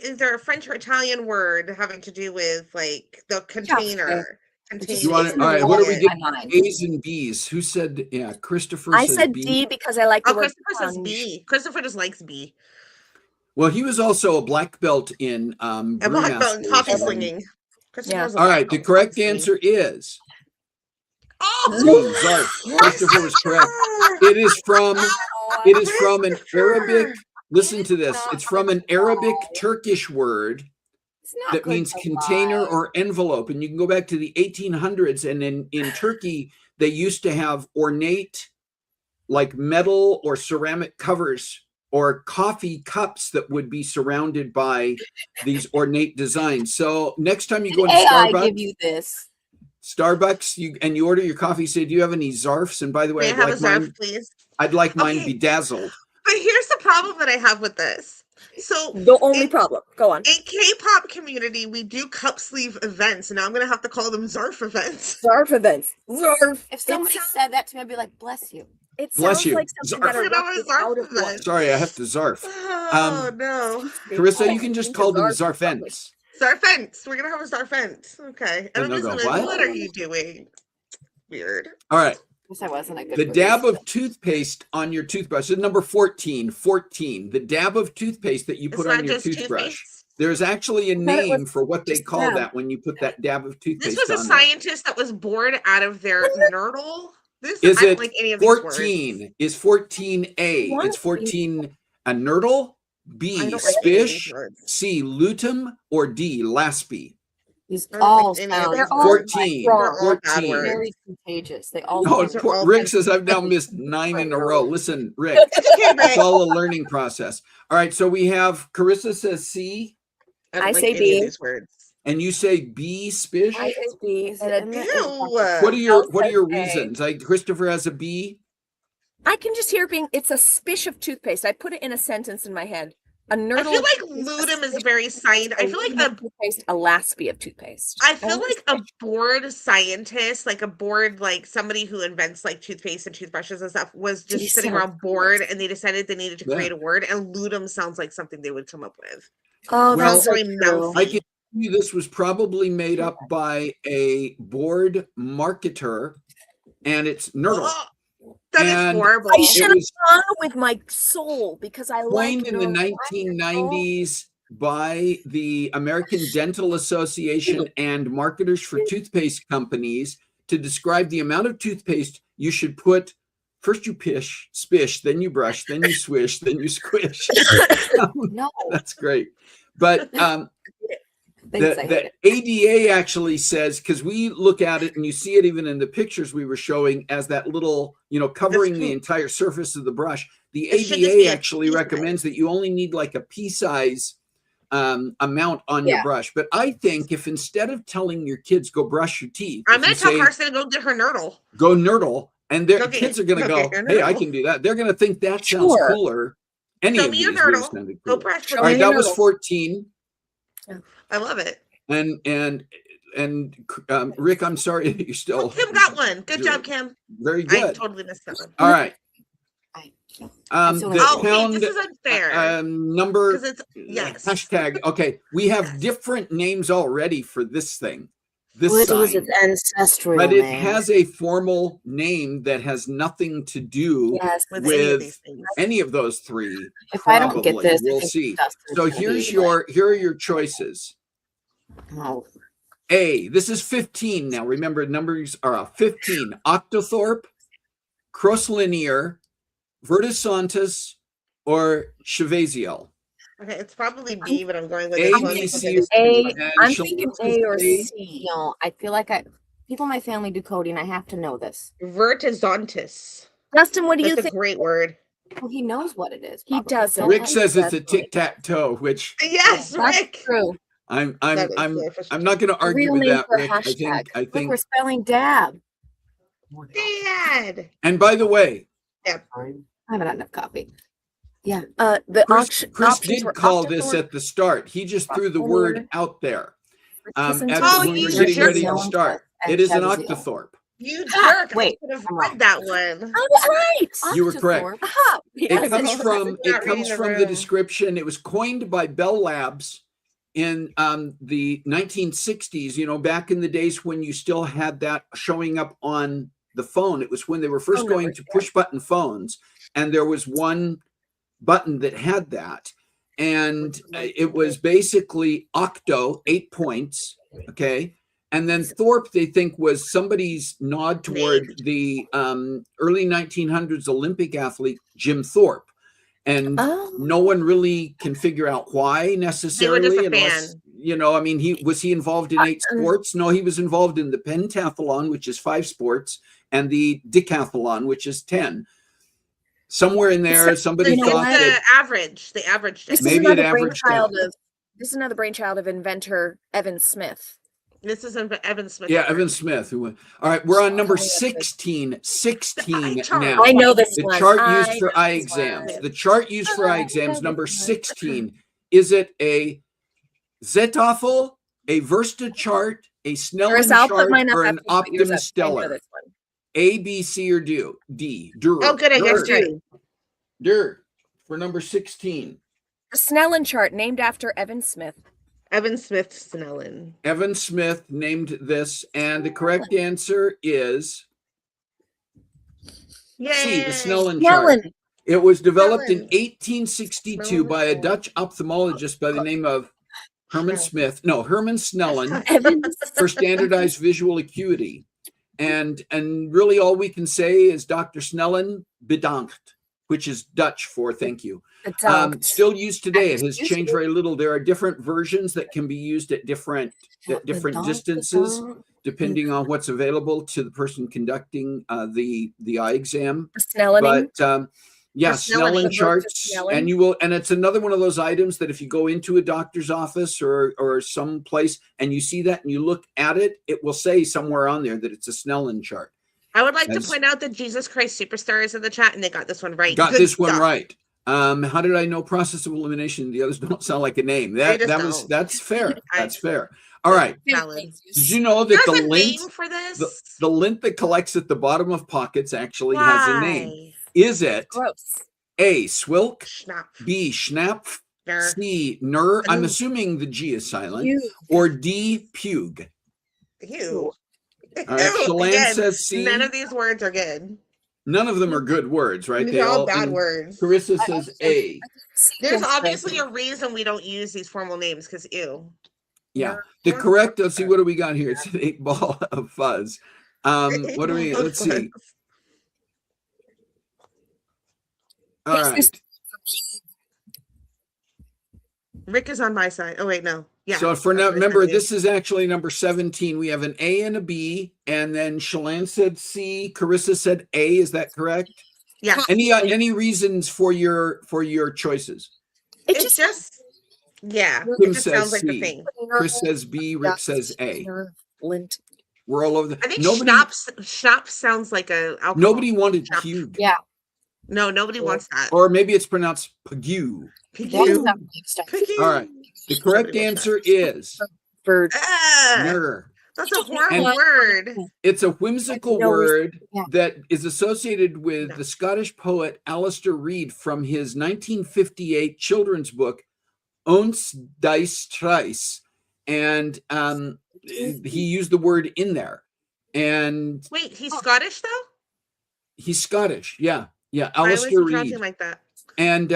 is there a French or Italian word having to do with like the container? Just You want it's it? in the All right, what are we wall in getting? my mind. A's and B's. Who said, yeah, Christopher I says said B. D because I like the Oh, word Christopher says sponge. B. Christopher just likes B. Well, he was also a black belt in A black belt in brewmasters coffee and- slinging. Christopher's a All black right, the belt in correct coffee answer is D. slinging. Zarf. Christopher was correct. It is from an Arabic. Listen to this. It's from an Arabic Turkish word It's not that good means to container lie. or envelope. And you can go back to the 1800s, and in Turkey, they used to have ornate, like metal or ceramic covers or coffee cups that would be surrounded by these ornate designs. So next time you go Did into AI Starbucks, give you this? Starbucks, you order your coffee, say, do you have any Zarfs? And by the way, May I have a Zarf, please? I'd like mine Okay. bedazzled. But here's the problem that I have with this. So The only problem. Go on. in K-pop community, we do cup sleeve events, and now I'm gonna have to call them Zarf events. Zarf events. Zarf. If somebody said that to me, I'd be like, bless you. It Bless sounds you. like something Zarf. that You know, erupted a Zarf out of event. blood. Sorry, I have to Zarf. Oh no. Carissa, you can just call them Zarf. Zarfents. Zarfents. We're gonna have a Zarfent. Okay. And And I'm they'll just go, gonna, what? what are you doing? Weird. All right. Guess I wasn't a good The dab barista. of toothpaste on your toothbrush is number 14. 14. The dab of toothpaste that you It's put not on your just toothbrush. toothpaste. There's actually a thought it name was for what they just call dab. that when you put that dab of toothpaste This was a on there. scientist that was bored out of their nerdle. This Is I don't it like any of these words. 14? Is 14A? One It's 14 a nerdle, I B don't like any of these spish, words. C lutum, or D laspy? These I don't all think any of sound these They're all 14. They're all bad 14. words. very contagious. They all No, These are poor- all Rick bad- says I've now missed 9 in a row. Listen, Rick, It's okay, it's Rick. all a learning process. All right, so we have Carissa says C, I don't I like say any B. of these words. and you say B spish. I say B. Is it in there? Ew. What are your says A. reasons? Like Christopher has a B. I can just hear being. It's a spish of toothpaste. I put it in a sentence in my head. A nerdle. I feel like is a ludum is spish very science. I of feel like toothpaste, a laspy of toothpaste. I feel Only like a spish. bored scientist, like a bored, like somebody who invents like toothpaste and toothbrushes and stuff, was just These sitting sound around bored, and they decided they needed to Yeah. create a word. And ludum sounds like something they would come up with. Oh, Well, that's so very true. mouthy. I can tell you this was probably made up by a board marketer, and it's nerdle. Ugh, that is And horrible. I should It have was gone with my soul because I like coined in the nerdle. 1990s by the American Dental Association and marketers for toothpaste companies to describe the amount of toothpaste you should put. First you spish, then you brush, then you swish, then you squish. No. That's great. But Thanks, I hate the it. ADA actually says, because we look at it and you see it even in the pictures we were showing as that little, covering the cool. entire surface of the brush. The It should just be ADA a actually pea recommends that you only need like a pea size amount on Yeah. your brush. But I think if instead of telling your kids go brush your teeth, I'm if gonna you tell say, Carson to go get her nerdle. go nerdle, and their Go get- kids are going to go go, get your hey, I nerdle. can do that. They're going to think that sounds Sure. cooler. Any Show of me these your really nerdle. sounded Go cool. brush. Show All me right, your that was nerdle. 14. I love it. And Rick, I'm sorry that you're still Oh, Kim got one. Good job, Kim. very I good. totally missed that one. All right. That's only The Oh, wait, pound this is unfair. number Because it's yes. hashtag. Okay, we have Yes. different names already for this thing. This What was sign, its ancestral but it name? has a formal name that has nothing to do Yes. With any of with these things. any of those three. If I don't get Probably. this, I We'll think see. Dustin's So gonna be here are your choices. like, oh, A, this is 15 now. Remember, numbers are 15. Octothorpe, Crosslinear, Vertisantis, or Chevasiel. Okay, it's probably B, but I'm going with A, this B, one. C, because A. and I'm she'll thinking also A or say- C. no, I feel like people in my family do coding. I have to know this. Vertizontis. Justin, what do you That's a think? great word. Well, he knows what it is. He probably. doesn't. Rick says it's a That's right. tic-tac-toe, which Yes, That's Rick. true. I'm That is the official I'm not going to The argue real with name that, for Rick. hashtag. I Look, think we're spelling dab. Dad. and by the way, I haven't had enough coffee. Yeah. The Chris options did were call this Octothorpe, at the start. He just threw the word out there. Vertisantis, Oh, When we were you getting jerk. ready to start. It is an Chevasiel. octothorpe. You Ah, jerk. wait, I could have I'm read wrong. that one. I was right. You were correct. Octothorpe. Aha. It Yes. comes Not from reading the the room. description. It was coined by Bell Labs in the 1960s. Back in the days when you still had that showing up on the phone. It was when they were first Phone going numbers, to yeah. push button phones, and there was one button that had that, and it was basically octo, 8 points. Okay. And then Thorpe, they think, was somebody's nod toward the early 1900s Olympic athlete Jim Thorpe, and Oh. no one really can figure out why necessarily. a Unless, fan. he was involved in 8 sports? No, he was involved in the pentathlon, which is 5 sports, and the decathlon, which is 10. Somewhere in there, somebody You know thought what? that The average. They averaged it. This Maybe is it another averaged brainchild out. of. This is another brainchild of inventor Evan Smith. This is Evan Smith. Yeah, Evan Smith. All right, we're on number Oh, that's good. 16 chart. now. I know this The one. chart I used for know eye this exams. one. The chart used for eye I exams, know number this one. 16. Is it a Zetoffel, a Versta chart, a Snellen Karissa, I'll put chart, mine up or an after you put yours Optum up. I know Stellar? this one. A, B, C, or D? Oh, good. I guessed right. Dur. For number 16. The Snellen chart, named after Evan Smith. Evan Smith Snellen. Evan Smith named this, and the correct answer is Yay! C, the Snellen chart. Snellen. It was developed in Snellen. 1862 by a Dutch ophthalmologist by the name of Herman Snellen Evan for standardized visual acuity. And really all we can say is Dr. Snellen bedankt, which is Dutch for thank you. Still used today. It has changed very little. There are different versions that can be used at different distances, depending on what's available to the person conducting the eye exam. Snellening. But yeah, Snellening. Snellen charts, Snellen. and it's another one of those items that if you go into a doctor's office or some place and you see that and you look at it, it will say somewhere on there that it's a Snellen chart. I would like to point out that Jesus Christ Superstar is in the chat, and they got this one right. Got Good this one stuff. right. How did I know process of elimination? The others don't sound like a name. That's fair. That's fair. All right. Did you know that There's the a lint name for this? the lint that collects at the bottom of pockets actually has a name? Is it Gross. A, swilk, Schnapp. B, schnapf, Ner. C, ner, I'm assuming the G is silent, You. or D, pug? Ew. All right, Ew. Chelan Again, says C. None of these words are good. None of them are good words, right? They're all bad words. Carissa says A. There's obviously a reason we don't use these formal names because ew. Yeah. The correct, let's see, what do we got here? It's an 8 ball of fuzz. What do we, let's see. All right. Rick is on my side. Oh wait, no. Yeah. So for now, remember, this is actually number 17. We have an A and a B, and then Chelan said C. Carissa said A. Is that correct? Yeah. Any reasons for your choices? It just yeah. Tim It just says sounds like the C. thing. Chris says B. Rick says A. Lint. We're all over the. I think schnapps sounds like a alcohol. Nobody wanted Schnapps. pug. Yeah. No, nobody wants that. Or maybe it's pronounced pagu. Pigu. All right. The correct answer is Bird. ner. That's a horrible word. It's a whimsical No, word yeah. that is associated with the Scottish poet Alistair Reid from his 1958 children's book, Ons Dice Trice. And he used the word in there. And Wait, he's Scottish though? he's Scottish. Yeah. Yeah. Why was he Alistair Reid. pronouncing like that? And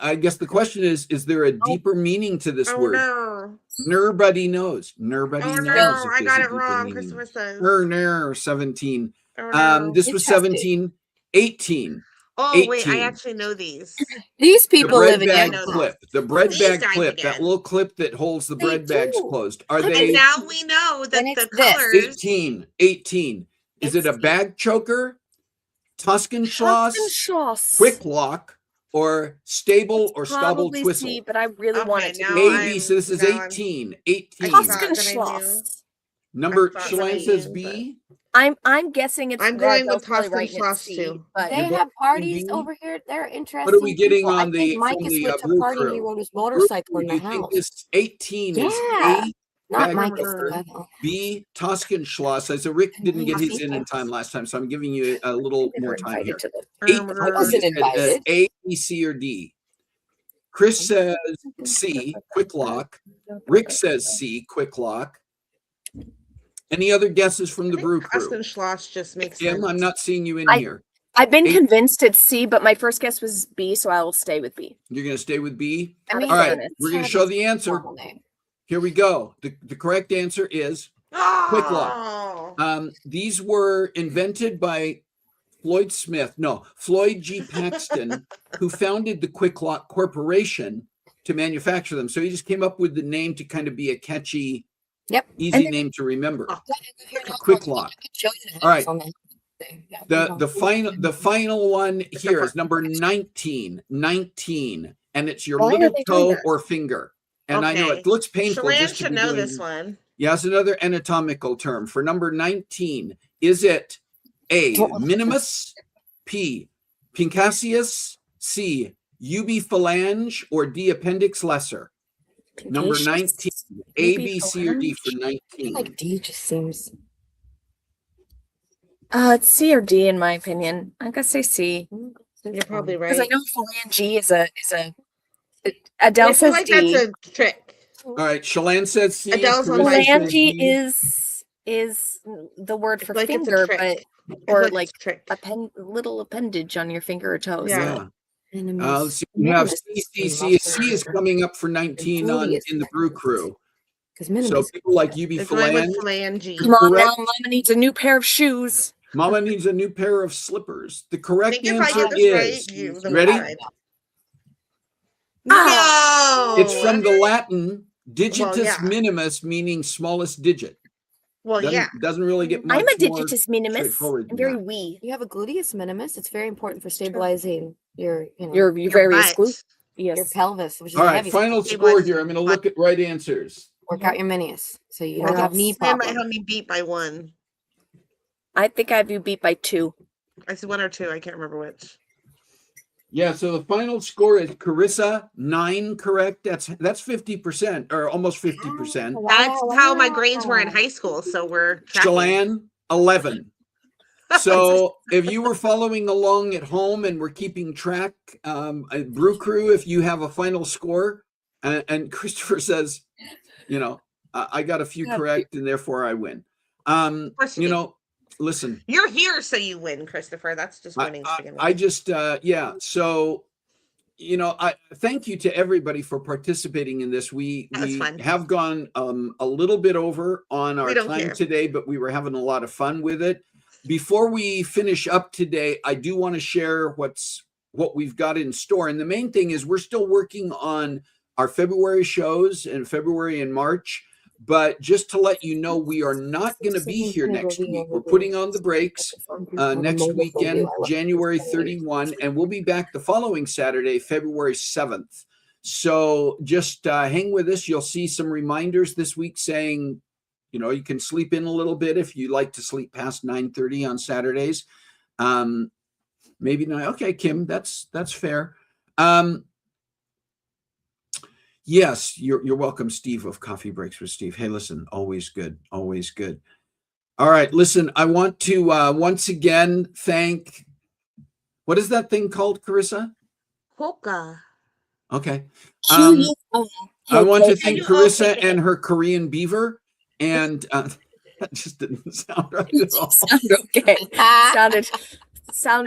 I guess the question is there a deeper meaning to this word? No. Nobody knows. Nobody Oh knows. no, if I there's got a it deeper wrong. meaning. Christopher says. Ner, 17. Oh, no. This was 17. 18. Oh wait, I 18. actually know these. These The people bread live in bag Yankees. clip. The bread These bag guys clip. again. That little clip that holds the They bread bags do. closed. Are And they now we know that And the it's this. colors. 18? 18. Is it a bag choker, Tuscan Schloss, quick lock, or stable or stubble Probably twistle? C, but I really want Okay, it to now be Maybe. So this is now I'm- 18. I 18. thought Tuscan that I knew. Schloss. Number I thought that I Chelan says knew, B. I'm guessing it's I'm red, going though, with probably Tuscan right, and it's Schloss, C, too. But They You're have parties B? over here. They're interesting. What are we getting people. on I think the Mike from is the with the brew party. crew? He rode his Brew motorcycle crew, in do the you think house. this 18 is Yeah. A, Not bag Mike. It's number- the other. B, Tuscan Schloss? I said Rick didn't get his in Yes. time last time, so I'm giving you a little they more were time here. invited to the 18 I wasn't is invited. A, B, C, or D. Chris says C, quick lock. Rick says C, quick lock. Any other guesses from the brew crew? Tuscan Schloss just makes Tim, sense. I'm not seeing you in here. I've been 8. convinced it's C, but my first guess was B, so I will stay with B. You're going to stay with B? I mean, All right, Honest. we're going to show the answer. Normal name. Here we go. The correct answer is quick lock. Oh. These were invented by Floyd G. Paxton, who founded the Quick Lock Corporation to manufacture them. So he just came up with the name to kind of be a catchy, Yep. easy name to remember. Oh. Quick lock. All right. Yeah, The final one here is number 19, and it's your Why are little they doing toe that? or finger. And I know Okay. it looks painful. Chelan just to should be know doing- this one. Yes, another anatomical term. For number 19, is it A, minimus, P, pincasius, C, ubiphalange, or D, appendix lesser? Number 19, A, B, C, or D for 19. Like D just seems. It's C or D in my opinion. I'm gonna say C. You're probably Because I right. know phalange is a Adele I feel says like D. that's a trick. All right, Chelan says C. Adele's on Karissa my- says Phalange D. is the word for Like it's a finger, trick. but I feel or like like it's a trick. little appendage on your finger or toe. Yeah. Let's see. We have C is coming up for 19 on in the Brew Crew. So people like It's going with ubiphalange. phalange. Come on now, Correct. Mama needs a new pair of shoes. Mama needs a new pair of slippers. The I correct think if I answer get this right, is you the ready? right. No. It's from the Latin digitus Well, yeah. minimus, meaning smallest digit. Well, yeah. Doesn't really get much I'm a more digitus minimus. straightforward I'm than very that. wee. You have a gluteus minimus. It's very important for stabilizing your, You're very butt. glute. your Yes. pelvis, which is All the right, heaviest. final Stabilizes score here. your I'm going to butt. look at right answers. Work out your minius so you Oh, don't have yes. knee Sam might problems. have me beat by 1. I think I have you beat by 2. I said 1 or 2. I can't remember which. Yeah, so the final score is Karissa 9 correct. That's 50% or almost 50%. That's how my grades were in high school. So we're tracking. Chelan 11. So if you were following along at home and we're keeping track, Brew Crew, if you have a final score, and Christopher says, I got a few correct and therefore I win. course you do. Listen, You're here, so you win, Christopher. That's just winning. to begin with. I just, so, I thank you to everybody for participating in this. We That was fun. have gone a little bit over on our We don't time care. today, but we were having a lot of fun with it. Before we finish up today, I do want to share what we've got in store. And the main thing is we're still working on our February shows in February and March. But just to let you know, we are not going to be here next week. We're putting on the brakes next weekend, January 31, and we'll be back the following Saturday, February 7th. So just hang with us. You'll see some reminders this week saying, you can sleep in a little bit if you like to sleep past 9:30 on Saturdays. Maybe not. Okay, Kim, that's fair. Yes, you're welcome, Steve of Coffee Breaks with Steve. Hey, listen, always good, always good. All right, listen, I want to once again thank, what is that thing called, Karissa? Polka. Okay. I want to thank Karissa and her Korean beaver, and that just didn't sound right at all. Sounded okay. Sounded.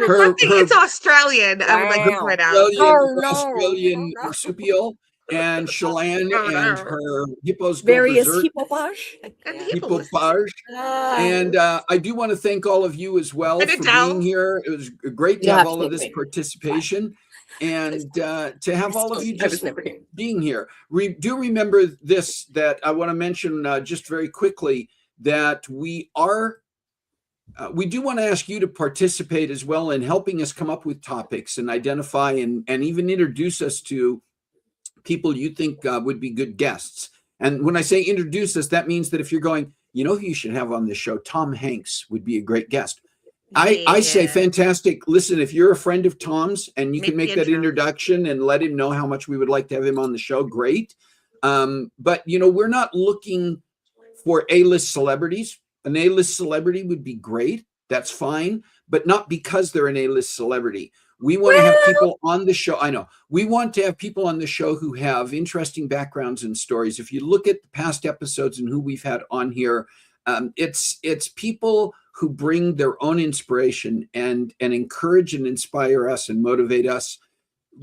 Her- I think it's Australian. I would like to point out. Australian marsupial, and Chelan and her hippos go various berserk. hippopage. And Hippopage. And I do want to thank all of you as well And for Adele. being here. It was great to You have have all to of this be. participation and to have all of you I was just never here. being here. Do remember this, that I want to mention just very quickly, that we do want to ask you to participate as well in helping us come up with topics and identify and even introduce us to people you think would be good guests. And when I say introduce us, that means that if you're going, who you should have on this show, Tom Hanks would be a great guest. I say fantastic. Listen, if you're a friend of Tom's and you can make that introduction and let him know how much we would like to have him on the show, great. But we're not looking for A-list celebrities. An A-list celebrity would be great. That's fine, but not because they're an A-list celebrity. We want to have people on the show. I know. We want to have people on the show who have interesting backgrounds and stories. If you look at the past episodes and who we've had on here, it's people who bring their own inspiration and encourage and inspire us and motivate us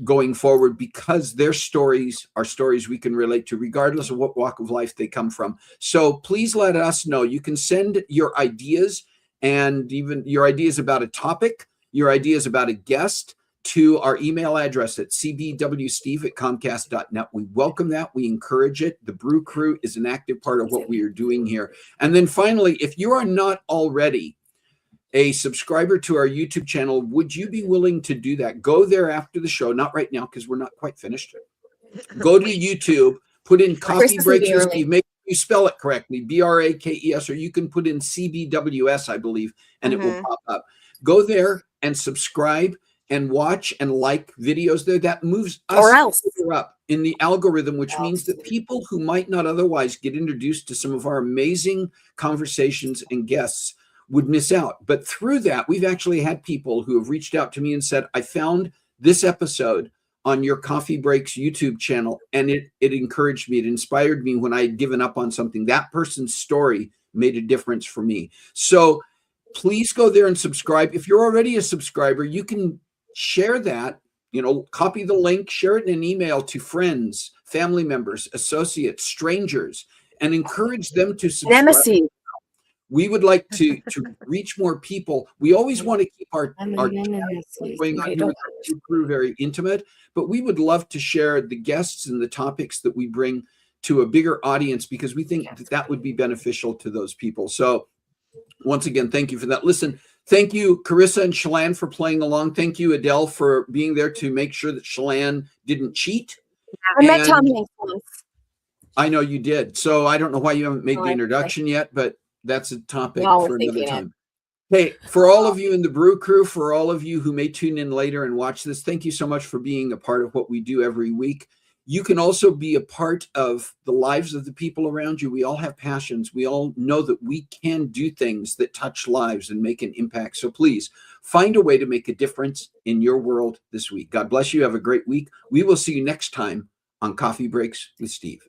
going forward, because their stories are stories we can relate to regardless of what walk of life they come from. So please let us know. You can send your ideas and even your ideas about a topic, your ideas about a guest, to our email address at cbwsteve@comcast.net. We welcome that. We encourage it. The Brew Crew is an active part of what we are doing here. And then finally, if you are not already a subscriber to our YouTube channel, would you be willing to do that? Go there after the show, not right now because we're not quite finished. Go to YouTube, put in Coffee Chris is Breaks with early. Steve, make sure you spell it correctly, BRAKES, or you can put in CBWS, I believe, and it will pop up. Go there and subscribe and watch and like videos there. That moves us Or else. up in the algorithm, which means that people who might not otherwise get introduced to some of our amazing conversations and guests would miss out. But through that, we've actually had people who have reached out to me and said, I found this episode on your Coffee Breaks YouTube channel, and it encouraged me. It inspired me when I had given up on something. That person's story made a difference for me. So please go there and subscribe. If you're already a subscriber, you can share that, copy the link, share it in an email to friends, family members, associates, strangers, and encourage them to subscribe. Nemesis. We would like to reach more people. We always want to keep our chat going on here with our crew very intimate, but we would love to share the guests and the topics that we bring to a bigger audience, because we think that would be beneficial to those people. So once again, thank you for that. Listen, thank you, Karissa and Chelan, for playing along. Thank you, Adele, for being there to make sure that Chelan didn't cheat. I met Tom Hanks once. I know you did. So I don't know why you haven't made the introduction yet, but that's a topic for another time. Hey, for all of you in the Brew Crew, for all of you who may tune in later and watch this, thank you so much for being a part of what we do every week. You can also be a part of the lives of the people around you. We all have passions. We all know that we can do things that touch lives and make an impact. So please find a way to make a difference in your world this week. God bless you. Have a great week. We will see you next time on Coffee Breaks with Steve.